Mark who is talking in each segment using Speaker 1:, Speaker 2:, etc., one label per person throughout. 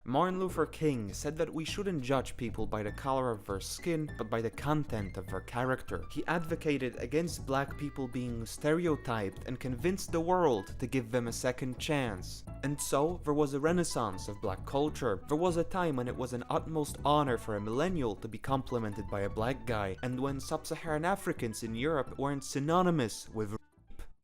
Speaker 1: Martin Luther King said that we shouldn't judge people by the color of their skin, but by the content of their character. He advocated against black people being stereotyped and convinced the world to give them a second chance. And so, there was a renaissance of black culture. There was a time when it was an utmost honor for a millennial to be complimented by a black guy, and when sub-Saharan Africans in Europe weren't synonymous with.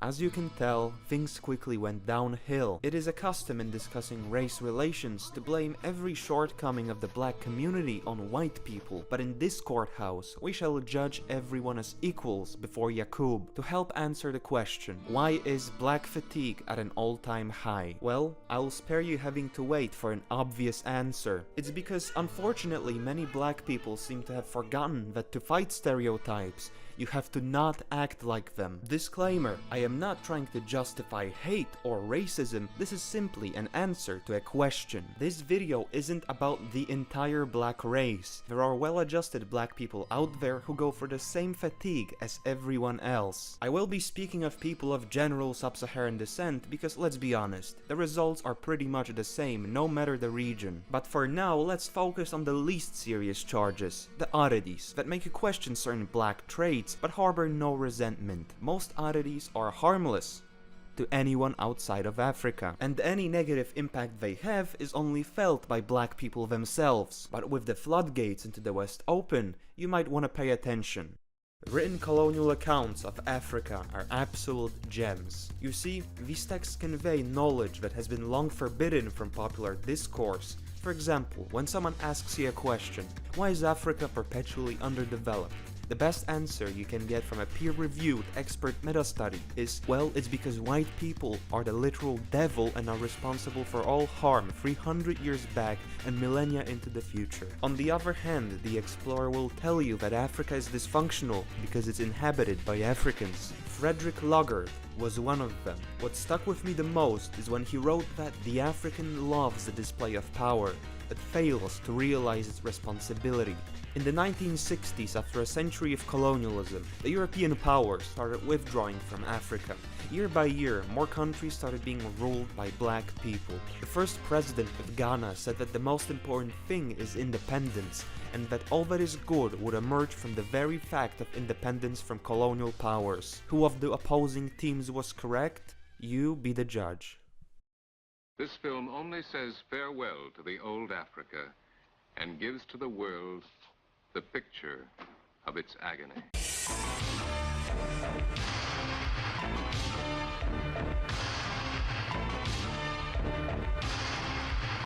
Speaker 1: As you can tell, things quickly went downhill. It is a custom in discussing race relations to blame every shortcoming of the black community on white people, but in this courthouse, we shall judge everyone as equals before Yaqub. To help answer the question, why is black fatigue at an all-time high? Well, I'll spare you having to wait for an obvious answer. It's because, unfortunately, many black people seem to have forgotten that to fight stereotypes, you have to not act like them. Disclaimer, I am not trying to justify hate or racism, this is simply an answer to a question. This video isn't about the entire black race. There are well-adjusted black people out there who go for the same fatigue as everyone else. I will be speaking of people of general sub-Saharan descent because, let's be honest, the results are pretty much the same no matter the region. But for now, let's focus on the least serious charges, the oddities, that make you question certain black traits but harbor no resentment. Most oddities are harmless to anyone outside of Africa, and any negative impact they have is only felt by black people themselves. But with the floodgates into the West open, you might want to pay attention. Written colonial accounts of Africa are absolute gems. You see, these texts convey knowledge that has been long forbidden from popular discourse. For example, when someone asks you a question, why is Africa perpetually underdeveloped? The best answer you can get from a peer-reviewed expert meta-study is, well, it's because white people are the literal devil and are responsible for all harm 300 years back and millennia into the future. On the other hand, the explorer will tell you that Africa is dysfunctional because it's inhabited by Africans. Frederick Lugard was one of them. What stuck with me the most is when he wrote that the African loves the display of power, but fails to realize its responsibility. In the 1960s, after a century of colonialism, the European powers started withdrawing from Africa. Year by year, more countries started being ruled by black people. The first president of Ghana said that the most important thing is independence, and that all that is good would emerge from the very fact of independence from colonial powers. Who of the opposing teams was correct? You be the judge.
Speaker 2: This film only says farewell to the old Africa and gives to the world the picture of its agony.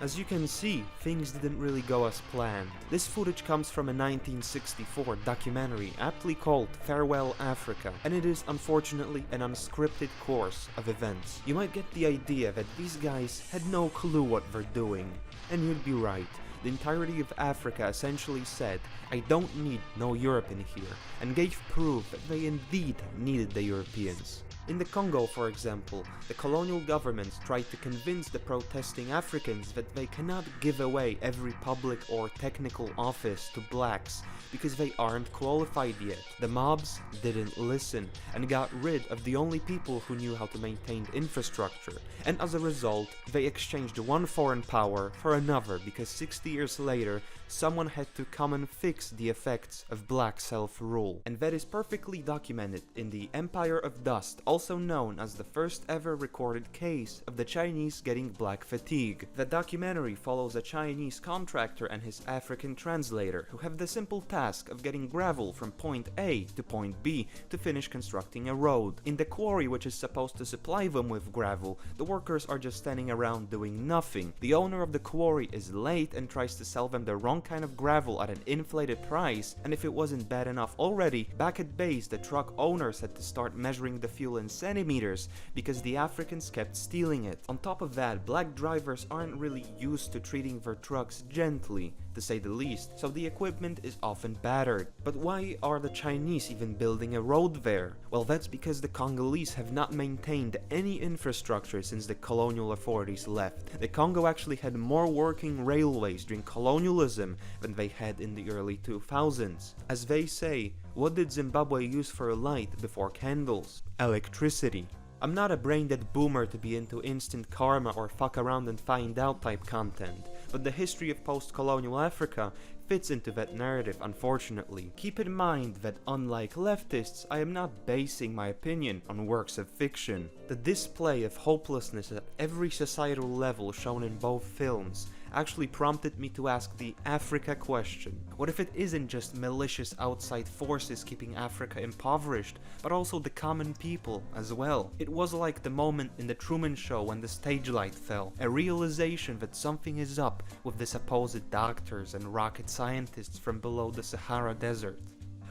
Speaker 1: As you can see, things didn't really go as planned. This footage comes from a 1964 documentary aptly called Farewell Africa, and it is unfortunately an unscripted course of events. You might get the idea that these guys had no clue what they're doing, and you'd be right. The entirety of Africa essentially said, I don't need no Europe in here, and gave proof that they indeed needed the Europeans. In the Congo, for example, the colonial governments tried to convince the protesting Africans that they cannot give away every public or technical office to blacks because they aren't qualified yet. The mobs didn't listen and got rid of the only people who knew how to maintain infrastructure, and as a result, they exchanged one foreign power for another because 60 years later, someone had to come and fix the effects of black self-rule. And that is perfectly documented in the Empire of Dust, also known as the first ever recorded case of the Chinese getting black fatigue. The documentary follows a Chinese contractor and his African translator who have the simple task of getting gravel from point A to point B to finish constructing a road. In the quarry which is supposed to supply them with gravel, the workers are just standing around doing nothing. The owner of the quarry is late and tries to sell them the wrong kind of gravel at an inflated price, and if it wasn't bad enough already, back at base the truck owners had to start measuring the fuel in centimeters because the Africans kept stealing it. On top of that, black drivers aren't really used to treating their trucks gently, to say the least, so the equipment is often battered. But why are the Chinese even building a road there? Well, that's because the Congolese have not maintained any infrastructure since the colonial authorities left. The Congo actually had more working railways during colonialism than they had in the early 2000s. As they say, what did Zimbabwe use for light before candles? Electricity. I'm not a brain-dead boomer to be into instant karma or fuck around and find out type content. but the history of post-colonial Africa fits into that narrative, unfortunately. Keep in mind that unlike leftists, I am not basing my opinion on works of fiction. The display of hopelessness at every societal level shown in both films actually prompted me to ask the Africa question. What if it isn't just malicious outside forces keeping Africa impoverished, but also the common people as well? It was like the moment in the Truman Show when the stage light fell, a realization that something is up with the supposed doctors and rocket scientists from below the Sahara Desert.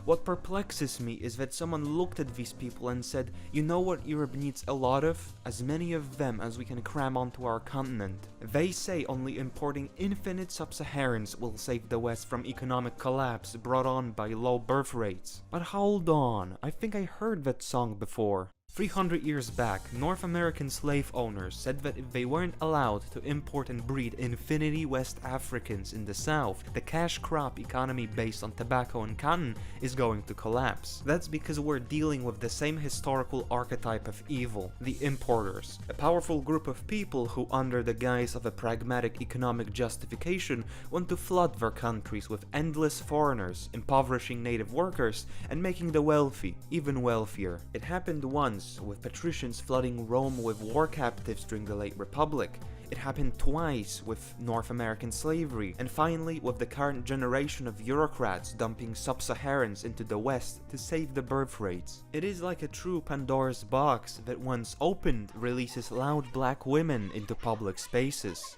Speaker 1: What perplexes me is that someone looked at these people and said, you know what Europe needs a lot of? As many of them as we can cram onto our continent. They say only importing infinite sub-Saharans will save the West from economic collapse brought on by low birth rates. But hold on, I think I heard that song before. 300 years back, North American slave owners said that if they weren't allowed to import and breed infinity West Africans in the South, the cash crop economy based on tobacco and cotton is going to collapse. That's because we're dealing with the same historical archetype of evil, the importers, a powerful group of people who, under the guise of a pragmatic economic justification, want to flood their countries with endless foreigners, impoverishing native workers, and making the wealthy even wealthier. It happened once, with patricians flooding Rome with war captives during the late Republic. It happened twice with North American slavery, and finally with the current generation of bureaucrats dumping sub-Saharans into the West to save the birth rates. It is like a true Pandora's box that once opened releases loud black women into public spaces.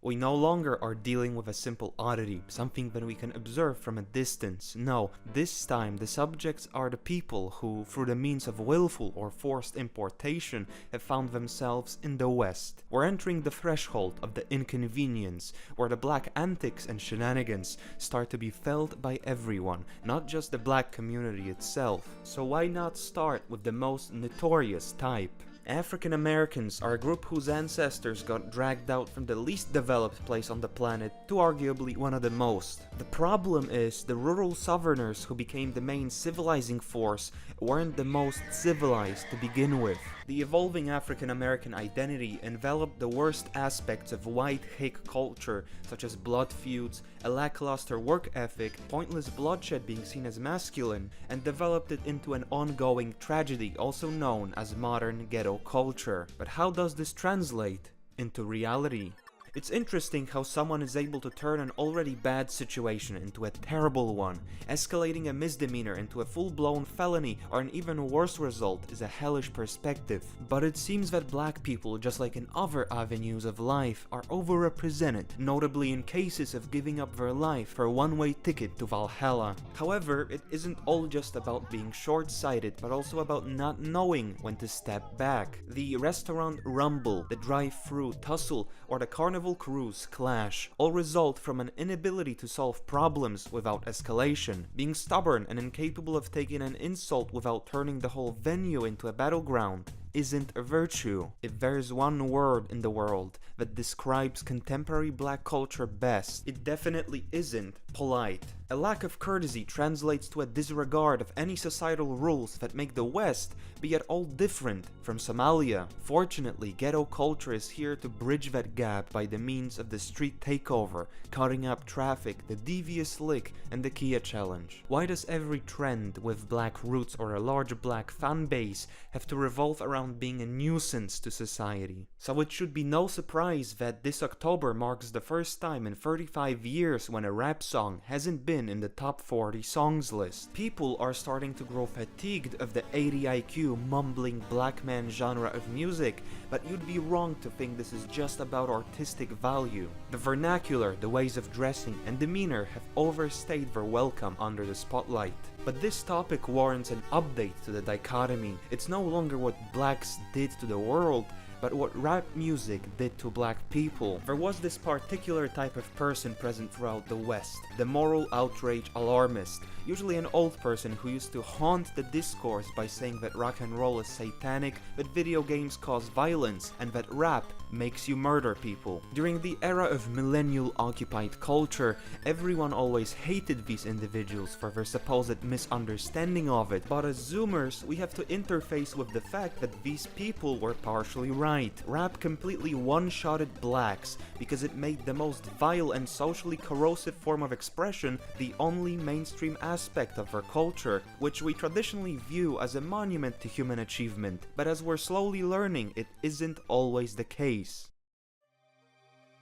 Speaker 1: We no longer are dealing with a simple oddity, something that we can observe from a distance. No, this time the subjects are the people who, through the means of willful or forced importation, have found themselves in the West. We're entering the threshold of the inconvenience, where the black antics and shenanigans start to be felt by everyone, not just the black community itself. So why not start with the most notorious type? African Americans are a group whose ancestors got dragged out from the least developed place on the planet to arguably one of the most. The problem is the rural southerners who became the main civilizing force weren't the most civilized to begin with. The evolving African American identity enveloped the worst aspects of white hick culture, such as blood feuds, a lackluster work ethic, pointless bloodshed being seen as masculine, and developed it into an ongoing tragedy also known as modern ghetto culture. But how does this translate into reality? It's interesting how someone is able to turn an already bad situation into a terrible one. Escalating a misdemeanor into a full-blown felony or an even worse result is a hellish perspective. But it seems that black people, just like in other avenues of life, are overrepresented, notably in cases of giving up their life for a one-way ticket to Valhalla. However, it isn't all just about being short-sighted, but also about not knowing when to step back. The restaurant rumble, the drive-thru tussle, or the carnival cruise clash all result from an inability to solve problems without escalation. Being stubborn and incapable of taking an insult without turning the whole venue into a battleground isn't a virtue. If there's one word in the world that describes contemporary black culture best, it definitely isn't polite. A lack of courtesy translates to a disregard of any societal rules that make the West be at all different from Somalia. Fortunately, ghetto culture is here to bridge that gap by the means of the street takeover, cutting up traffic, the devious lick, and the Kia challenge. Why does every trend with black roots or a large black fan base have to revolve around being a nuisance to society? So it should be no surprise that this October marks the first time in 35 years when a rap song hasn't been in the top 40 songs list. People are starting to grow fatigued of the 80 IQ mumbling black man genre of music, but you'd be wrong to think this is just about artistic value. The vernacular, the ways of dressing, and demeanor have overstayed their welcome under the spotlight. But this topic warrants an update to the dichotomy. It's no longer what blacks did to the world, but what rap music did to black people. There was this particular type of person present throughout the West, the moral outrage alarmist, usually an old person who used to haunt the discourse by saying that rock and roll is satanic, that video games cause violence, and that rap makes you murder people. During the era of millennial occupied culture, everyone always hated these individuals for their supposed misunderstanding of it, but as Zoomers, we have to interface with the fact that these people were partially right. Rap completely one-shotted blacks because it made the most vile and socially corrosive form of expression the only mainstream aspect of our culture, which we traditionally view as a monument to human achievement, but as we're slowly learning, it isn't always the case.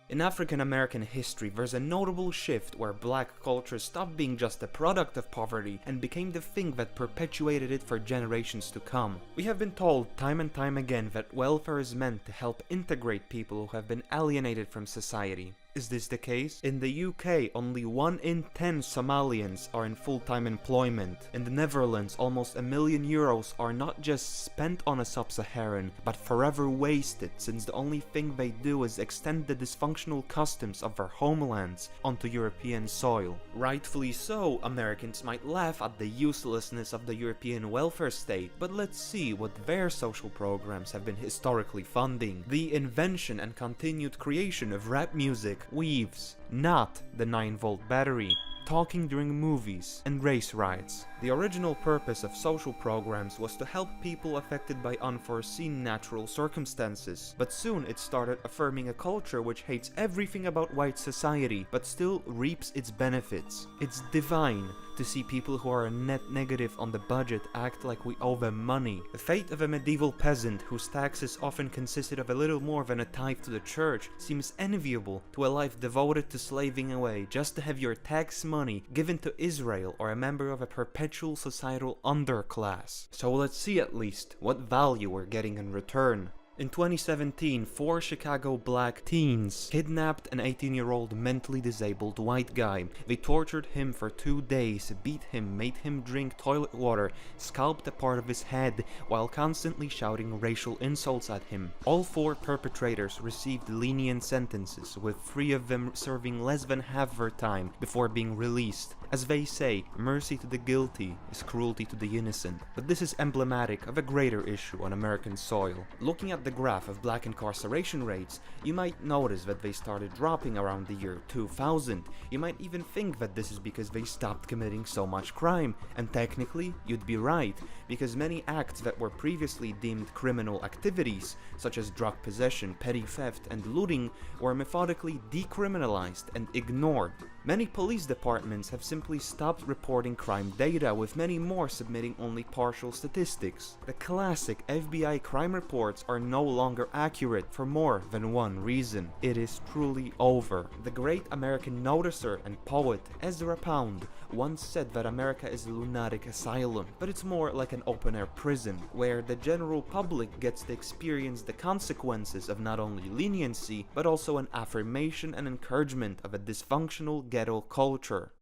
Speaker 1: In African American history, there's a notable shift where black culture stopped being just a product of poverty and became the thing that perpetuated it for generations to come. We have been told time and time again that welfare is meant to help integrate people who have been alienated from society. Is this the case? In the UK, only 1 in 10 Somalians are in full-time employment. In the Netherlands, almost €1 million are not just spent on a sub-Saharan, but forever wasted, since the only thing they do is extend the dysfunctional customs of their homelands onto European soil. Rightfully so, Americans might laugh at the uselessness of the European welfare state, but let's see what their social programs have been historically funding. The invention and continued creation of rap music, weaves, not the 9-volt battery, talking during movies, and race riots. The original purpose of social programs was to help people affected by unforeseen natural circumstances, but soon it started affirming a culture which hates everything about white society, but still reaps its benefits. It's divine to see people who are a net negative on the budget act like we owe them money. The fate of a medieval peasant whose taxes often consisted of a little more than a tithe to the church seems enviable to a life devoted to slaving away just to have your tax money given to Israel or a member of a perpetual societal underclass. So let's see at least what value we're getting in return. In 2017, 4 Chicago black teens kidnapped an 18-year-old mentally disabled white guy. They tortured him for 2 days, beat him, made him drink toilet water, scalped a part of his head, while constantly shouting racial insults at him. All 4 perpetrators received lenient sentences, with 3 of them serving less than half their time before being released. As they say, mercy to the guilty is cruelty to the innocent. But this is emblematic of a greater issue on American soil. Looking at the graph of black incarceration rates, you might notice that they started dropping around the year 2000. You might even think that this is because they stopped committing so much crime, and technically, you'd be right, because many acts that were previously deemed criminal activities, such as drug possession, petty theft, and looting, were methodically decriminalized and ignored. Many police departments have simply stopped reporting crime data, with many more submitting only partial statistics. The classic FBI crime reports are no longer accurate for more than one reason. It is truly over. The great American noticer and poet Ezra Pound once said that America is a lunatic asylum, but it's more like an open-air prison, where the general public gets to experience the consequences of not only leniency, but also an affirmation and encouragement of a dysfunctional ghetto culture.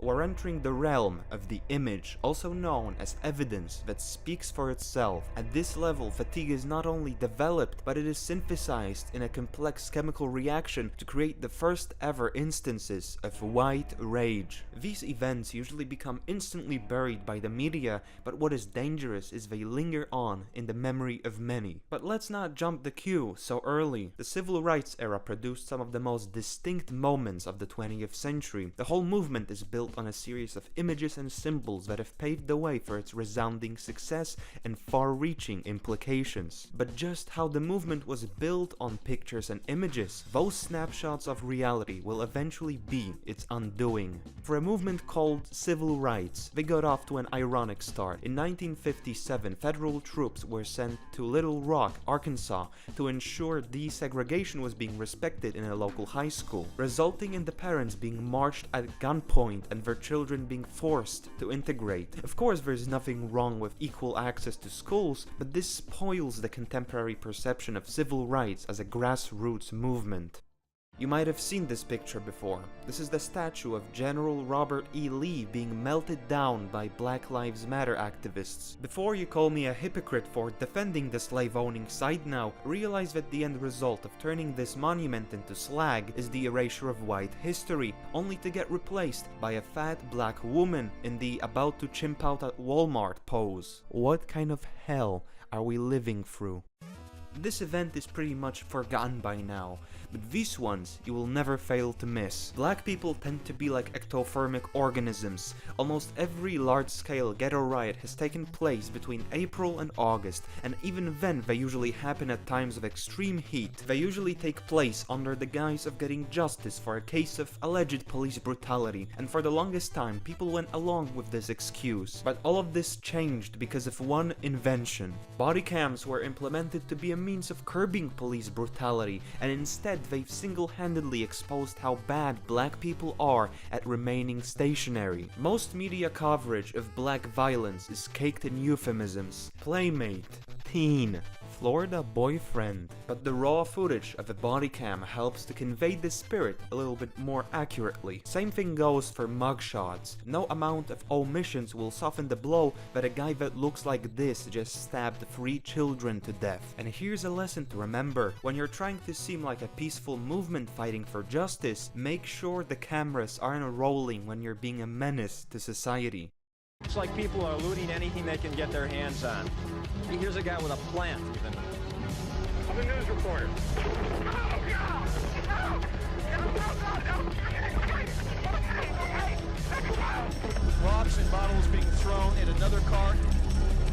Speaker 1: We're entering the realm of the image, also known as evidence that speaks for itself. At this level, fatigue is not only developed, but it is synthesized in a complex chemical reaction to create the first ever instances of white rage. These events usually become instantly buried by the media, but what is dangerous is they linger on in the memory of many. But let's not jump the queue so early. The civil rights era produced some of the most distinct moments of the 20th century. The whole movement is built on a series of images and symbols that have paved the way for its resounding success and far-reaching implications. But just how the movement was built on pictures and images, those snapshots of reality will eventually be its undoing. For a movement called civil rights, they got off to an ironic start. In 1957, federal troops were sent to Little Rock, Arkansas, to ensure desegregation was being respected in a local high school, resulting in the parents being marched at gunpoint and their children being forced to integrate. Of course, there's nothing wrong with equal access to schools, but this spoils the contemporary perception of civil rights as a grassroots movement. You might have seen this picture before. This is the statue of General Robert E. Lee being melted down by Black Lives Matter activists. Before you call me a hypocrite for defending the slave-owning side now, realize that the end result of turning this monument into slag is the erasure of white history, only to get replaced by a fat black woman in the about to chimp out at Walmart pose. What kind of hell are we living through? This event is pretty much forgotten by now, but these ones you will never fail to miss. Black people tend to be like ectothermic organisms. Almost every large-scale ghetto riot has taken place between April and August, and even then they usually happen at times of extreme heat. They usually take place under the guise of getting justice for a case of alleged police brutality, and for the longest time people went along with this excuse. But all of this changed because of one invention. Body cams were implemented to be a means of curbing police brutality, and instead they've single-handedly exposed how bad black people are at remaining stationary. Most media coverage of black violence is caked in euphemisms: playmate, teen, Florida boyfriend. But the raw footage of a body cam helps to convey the spirit a little bit more accurately. Same thing goes for mugshots. No amount of omissions will soften the blow that a guy that looks like this just stabbed 3 children to death. And here's a lesson to remember: when you're trying to seem like a peaceful movement fighting for justice, make sure the cameras aren't rolling when you're being a menace to society.
Speaker 3: Looks like people are looting anything they can get their hands on. Here's a guy with a plant even.
Speaker 4: I'm a news reporter. Oh, God! No!
Speaker 3: Rocks and bottles being thrown at another car.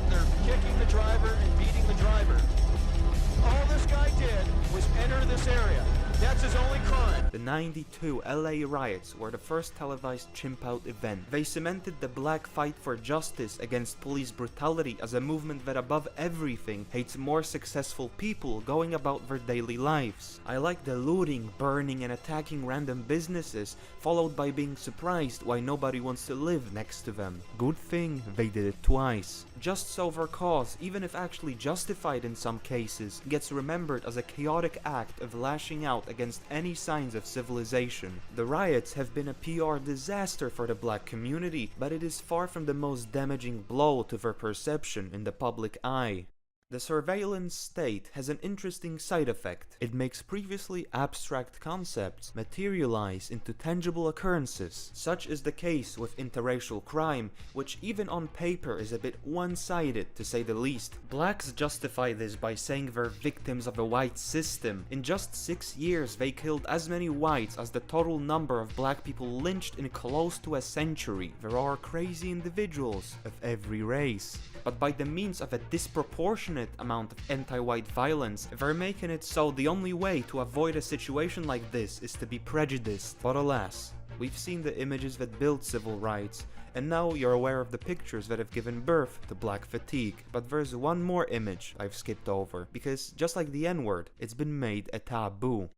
Speaker 3: They're kicking the driver and beating the driver. All this guy did was enter this area. That's his only crime.
Speaker 1: The '92 LA riots were the first televised chimp-out event. They cemented the black fight for justice against police brutality as a movement that above everything hates more successful people going about their daily lives. I like the looting, burning and attacking random businesses, followed by being surprised why nobody wants to live next to them. Good thing they did it twice. Just so their cause, even if actually justified in some cases, gets remembered as a chaotic act of lashing out against any signs of civilization. The riots have been a PR disaster for the black community, but it is far from the most damaging blow to their perception in the public eye. The surveillance state has an interesting side effect. It makes previously abstract concepts materialize into tangible occurrences. Such is the case with interracial crime, which even on paper is a bit one-sided to say the least. Blacks justify this by saying they're victims of a white system. In just 6 years they killed as many whites as the total number of black people lynched in close to a century. There are crazy individuals of every race. But by the means of a disproportionate amount of anti-white violence, they're making it so the only way to avoid a situation like this is to be prejudiced. But alas, we've seen the images that build civil rights, and now you're aware of the pictures that have given birth to black fatigue. But there's one more image I've skipped over, because just like the N-word, it's been made a taboo.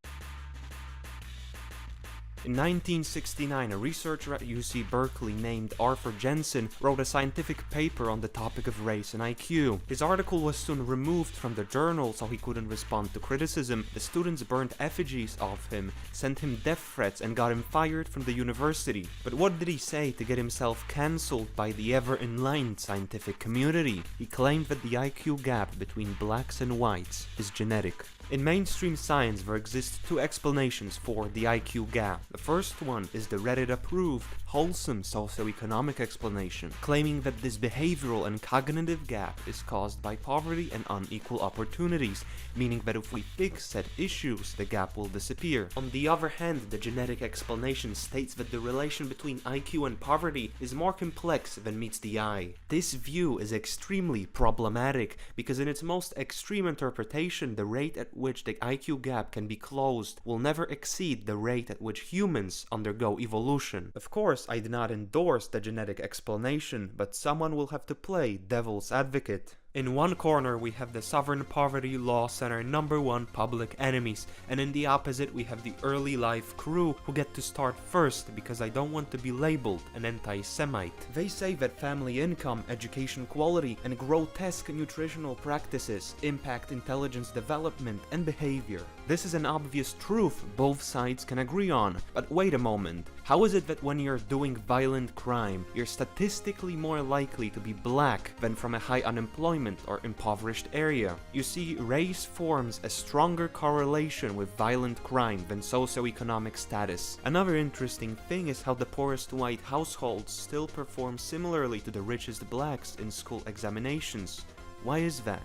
Speaker 1: In 1969, a researcher at UC Berkeley named Arthur Jensen wrote a scientific paper on the topic of race and IQ. His article was soon removed from the journal so he couldn't respond to criticism. The students burned effigies of him, sent him death threats and got him fired from the university. But what did he say to get himself cancelled by the ever-enlightened scientific community? He claimed that the IQ gap between blacks and whites is genetic. In mainstream science, there exist 2 explanations for the IQ gap. The first one is the Reddit-approved, wholesome socioeconomic explanation, claiming that this behavioral and cognitive gap is caused by poverty and unequal opportunities, meaning that if we fix said issues, the gap will disappear. On the other hand, the genetic explanation states that the relation between IQ and poverty is more complex than meets the eye. This view is extremely problematic because in its most extreme interpretation, the rate at which the IQ gap can be closed will never exceed the rate at which humans undergo evolution. Of course, I do not endorse the genetic explanation, but someone will have to play devil's advocate. In one corner we have the Southern Poverty Law Center #1 public enemies, and in the opposite we have the early life crew who get to start first because I don't want to be labeled an anti-Semite. They say that family income, education quality, and grotesque nutritional practices impact intelligence development and behavior. This is an obvious truth both sides can agree on, but wait a moment. How is it that when you're doing violent crime, you're statistically more likely to be black than from a high unemployment or impoverished area? You see, race forms a stronger correlation with violent crime than socioeconomic status. Another interesting thing is how the poorest white households still perform similarly to the richest blacks in school examinations. Why is that?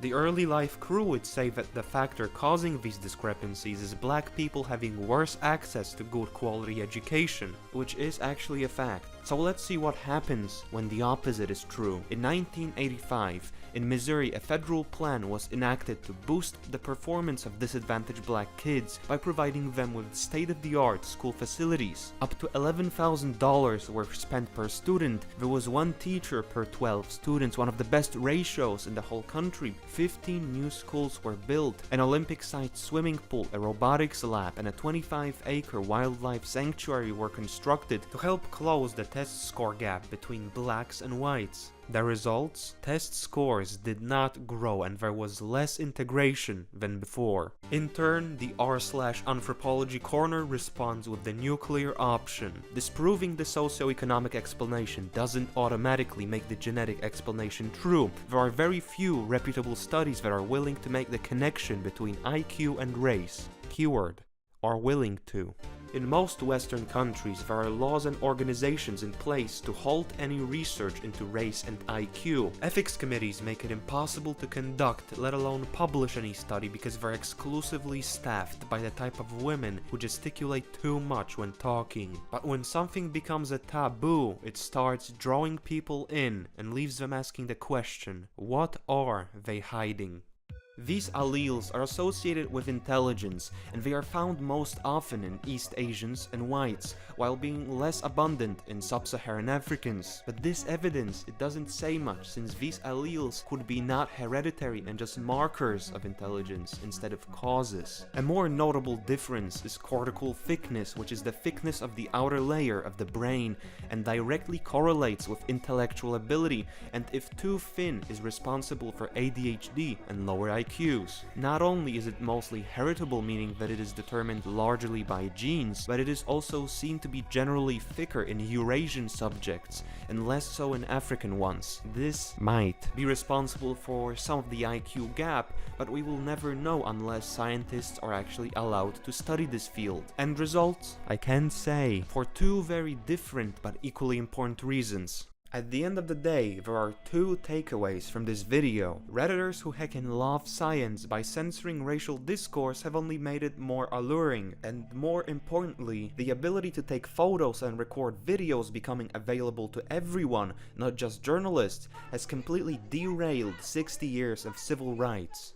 Speaker 1: The early life crew would say that the factor causing these discrepancies is black people having worse access to good quality education, which is actually a fact. So let's see what happens when the opposite is true. In 1985, in Missouri, a federal plan was enacted to boost the performance of disadvantaged black kids by providing them with state-of-the-art school facilities. Up to $11,000 were spent per student. There was one teacher per 12 students, one of the best ratios in the whole country. 15 new schools were built, an Olympic-sized swimming pool, a robotics lab, and a 25-acre wildlife sanctuary were constructed to help close the test score gap between blacks and whites. The results? Test scores did not grow and there was less integration than before. In turn, the r/anthropology corner responds with the nuclear option. Disproving the socioeconomic explanation doesn't automatically make the genetic explanation true. There are very few reputable studies that are willing to make the connection between IQ and race. Keyword: are willing to. In most Western countries, there are laws and organizations in place to halt any research into race and IQ. Ethics committees make it impossible to conduct, let alone publish any study, because they're exclusively staffed by the type of women who gesticulate too much when talking. But when something becomes a taboo, it starts drawing people in and leaves them asking the question, what are they hiding? These alleles are associated with intelligence, and they are found most often in East Asians and whites, while being less abundant in Sub-Saharan Africans. But this evidence, it doesn't say much, since these alleles could be not hereditary and just markers of intelligence instead of causes. A more notable difference is cortical thickness, which is the thickness of the outer layer of the brain, and directly correlates with intellectual ability, and if too thin is responsible for ADHD and lower IQ. Not only is it mostly heritable, meaning that it is determined largely by genes, but it is also seen to be generally thicker in Eurasian subjects and less so in African ones. This might be responsible for some of the IQ gap, but we will never know unless scientists are actually allowed to study this field. End results? I can't say, for two very different but equally important reasons. At the end of the day, there are two takeaways from this video. Redditors who heckin' love science by censoring racial discourse have only made it more alluring, and more importantly, the ability to take photos and record videos becoming available to everyone, not just journalists, has completely derailed 60 years of civil rights.